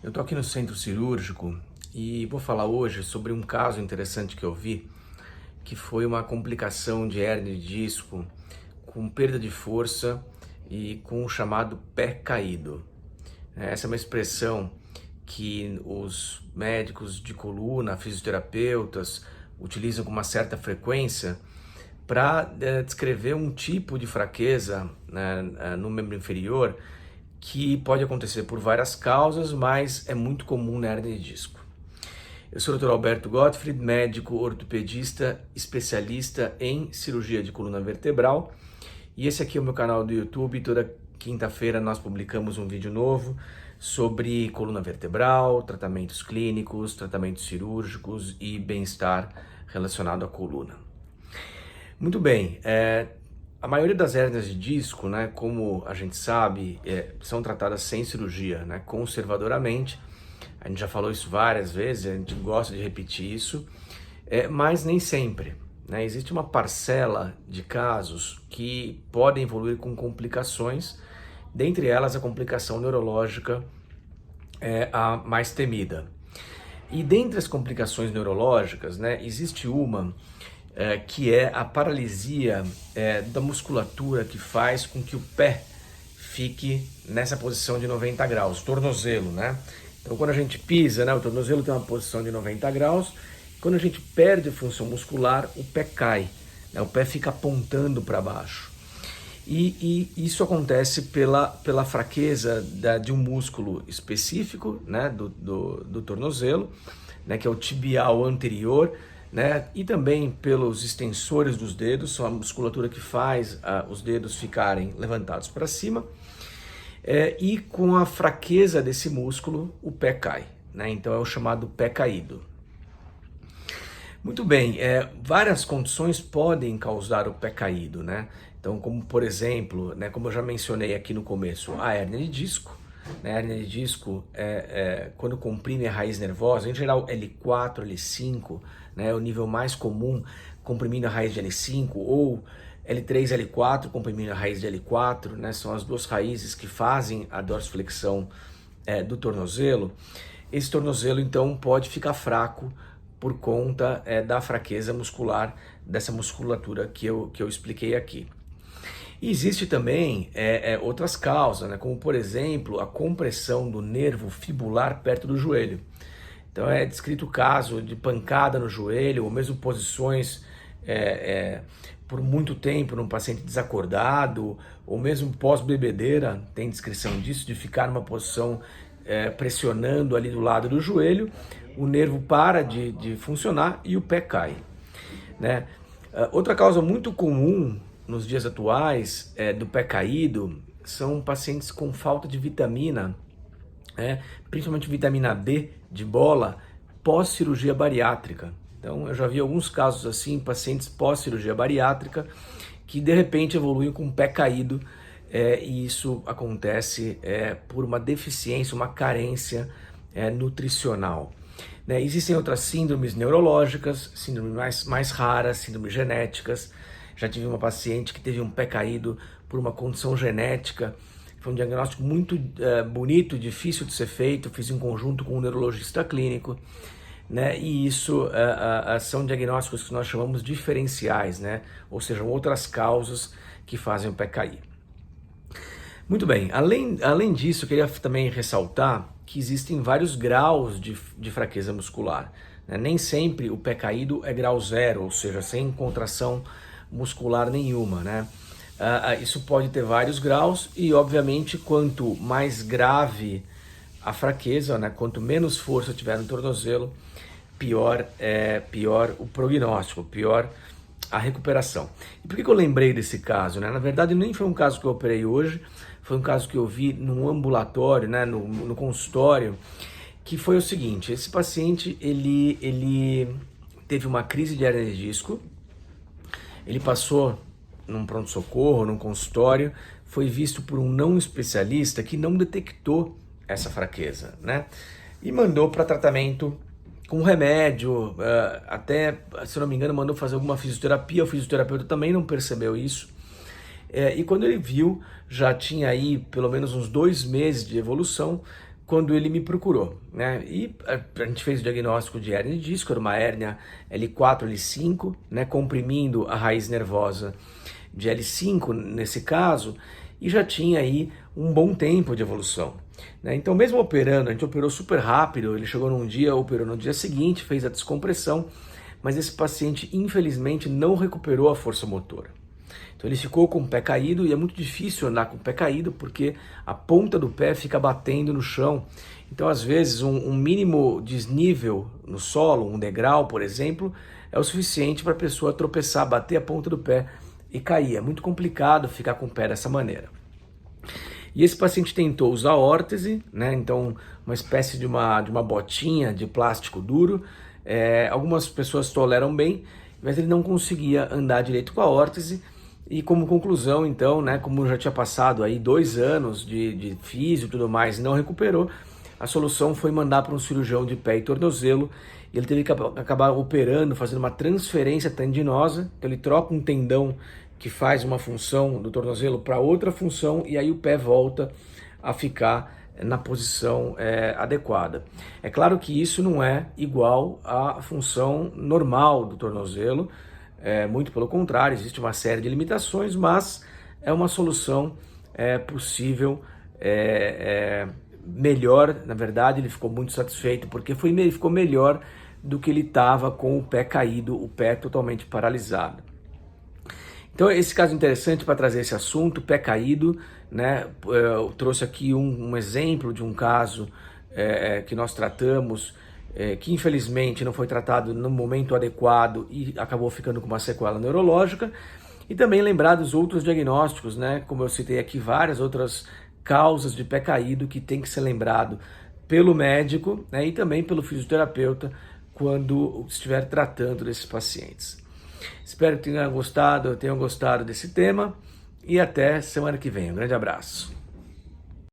Eu estou aqui no centro cirúrgico e vou falar hoje sobre um caso interessante que eu vi, que foi uma complicação de hérnia de disco com perda de força e com o chamado pé caído. Essa é uma expressão que os médicos de coluna, fisioterapeutas, utilizam com uma certa frequência para descrever um tipo de fraqueza, né, no membro inferior, que pode acontecer por várias causas, mas é muito comum na hérnia de disco. Eu sou o Dr. Alberto Gottfried, médico ortopedista, especialista em cirurgia de coluna vertebral, e esse aqui é o meu canal do YouTube. Toda quinta-feira nós publicamos um vídeo novo sobre coluna vertebral, tratamentos clínicos, tratamentos cirúrgicos e bem-estar relacionado à coluna. Muito bem, a maioria das hérnias de disco, né, como a gente sabe, são tratadas sem cirurgia, né, conservadoramente. A gente já falou isso várias vezes, a gente gosta de repetir isso, mas nem sempre, né? Existe uma parcela de casos que podem evoluir com complicações, dentre elas a complicação neurológica é a mais temida. E dentre as complicações neurológicas, né, existe uma que é a paralisia da musculatura que faz com que o pé fique nessa posição de 90 graus, tornozelo, né? Então quando a gente pisa, né, o tornozelo tem uma posição de 90 graus, quando a gente perde a função muscular, o pé cai, né? O pé fica apontando para baixo. E isso acontece pela fraqueza de um músculo específico, né, do tornozelo, né, que é o tibial anterior, né, e também pelos extensores dos dedos, são a musculatura que faz os dedos ficarem levantados para cima, e com a fraqueza desse músculo o pé cai, né, então é o chamado pé caído. Muito bem, várias condições podem causar o pé caído, né? Então, como por exemplo, né, como eu já mencionei aqui no começo, a hérnia de disco. A hérnia de disco quando comprime a raiz nervosa, em geral L4, L5, né, é o nível mais comum, comprimindo a raiz de L5, ou L3, L4, comprimindo a raiz de L4, né, são as duas raízes que fazem a dorsiflexão do tornozelo. Esse tornozelo então pode ficar fraco por conta da fraqueza muscular, dessa musculatura que eu expliquei aqui. E existe também outras causas, né, como por exemplo a compressão do nervo fibular perto do joelho. Então é descrito o caso de pancada no joelho, ou mesmo posições por muito tempo num paciente desacordado, ou mesmo pós-bebedeira, tem descrição disso, de ficar numa posição pressionando ali do lado do joelho, o nervo para de funcionar e o pé cai, né? Outra causa muito comum nos dias atuais do pé caído são pacientes com falta de vitamina, principalmente vitamina B de bola, pós-cirurgia bariátrica. Então eu já vi alguns casos assim, pacientes pós-cirurgia bariátrica, que de repente evoluem com o pé caído, e isso acontece por uma deficiência, uma carência nutricional. Né? Existem outras síndromes neurológicas, síndromes mais raras, síndromes genéticas. Já tive uma paciente que teve um pé caído por uma condição genética. Foi um diagnóstico muito bonito, difícil de ser feito. Fiz em conjunto com um neurologista clínico, né? E isso são diagnósticos que nós chamamos diferenciais, né? Ou seja, outras causas que fazem o pé cair. Muito bem, além disso, eu queria também ressaltar que existem vários graus de fraqueza muscular, né? Nem sempre o pé caído é grau 0, ou seja, sem contração muscular nenhuma, né? Isso pode ter vários graus e, obviamente, quanto mais grave a fraqueza, né, quanto menos força tiver no tornozelo, pior o prognóstico, pior a recuperação. E por que eu lembrei desse caso, né? Na verdade, nem foi um caso que eu operei hoje, foi um caso que eu vi num ambulatório, né, no consultório, que foi o seguinte: esse paciente ele teve uma crise de hérnia de disco, ele passou num pronto-socorro, num consultório, foi visto por um não especialista que não detectou essa fraqueza, né? E mandou para tratamento com remédio, até, se não me engano, mandou fazer alguma fisioterapia. O fisioterapeuta também não percebeu isso. E quando ele viu, já tinha aí pelo menos uns 2 meses de evolução, quando ele me procurou, né? E a gente fez o diagnóstico de hérnia de disco, era uma hérnia L4, L5, né? Comprimindo a raiz nervosa de L5 nesse caso, e já tinha aí um bom tempo de evolução, né? Então, mesmo operando, a gente operou super rápido, ele chegou num dia, operou no dia seguinte, fez a descompressão, mas esse paciente, infelizmente, não recuperou a força motora. Então ele ficou com o pé caído e é muito difícil andar com o pé caído porque a ponta do pé fica batendo no chão. Então, às vezes, um mínimo desnível no solo, um degrau, por exemplo, é o suficiente para a pessoa tropeçar, bater a ponta do pé e cair. É muito complicado ficar com o pé dessa maneira. E esse paciente tentou usar órtese, né? Então uma espécie de uma botinha de plástico duro. Algumas pessoas toleram bem, mas ele não conseguia andar direito com a órtese. E como conclusão, então, né, como já tinha passado aí 2 anos de físio e tudo mais e não recuperou, a solução foi mandar para um cirurgião de pé e tornozelo. E ele teve que acabar operando, fazendo uma transferência tendinosa. Então ele troca um tendão que faz uma função do tornozelo para outra função e aí o pé volta a ficar na posição adequada. É claro que isso não é igual à função normal do tornozelo, muito pelo contrário, existe uma série de limitações, mas é uma solução possível, melhor. Na verdade, ele ficou muito satisfeito porque ele ficou melhor do que ele estava com o pé caído, o pé totalmente paralisado. Então, esse caso interessante para trazer esse assunto, pé caído, né? Eu trouxe aqui um exemplo de um caso que nós tratamos, que infelizmente não foi tratado no momento adequado e acabou ficando com uma sequela neurológica. E também lembrar dos outros diagnósticos, né? Como eu citei aqui, várias outras causas de pé caído que tem que ser lembrado pelo médico, né? E também pelo fisioterapeuta quando estiver tratando desses pacientes. Espero que tenham gostado desse tema e até semana que vem. Um grande abraço.